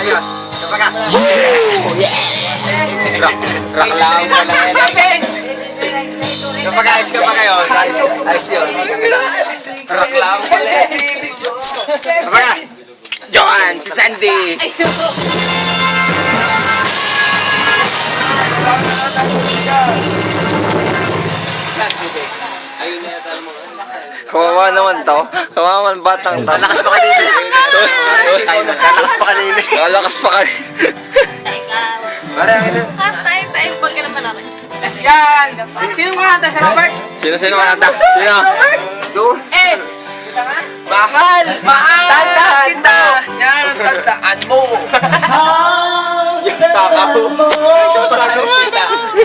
Kapag Rock lang pala. kapag ayos kayo. Ayos yun. Rock lang pala. Kapag Johan, si Sandy. Kawawa naman to. Kawawa naman batang to. Lakas pa kanina. Lakas pa kanina. Lalakas pa ka. Pare, ang ito. Time pag ka naman ako. Yan! Sino kumanta? Si Robert? Sino kanata? Sino? Doon. Eh! Mahal! Tandaan kita! Yan ang tandaan mo! Takaw. Siya sa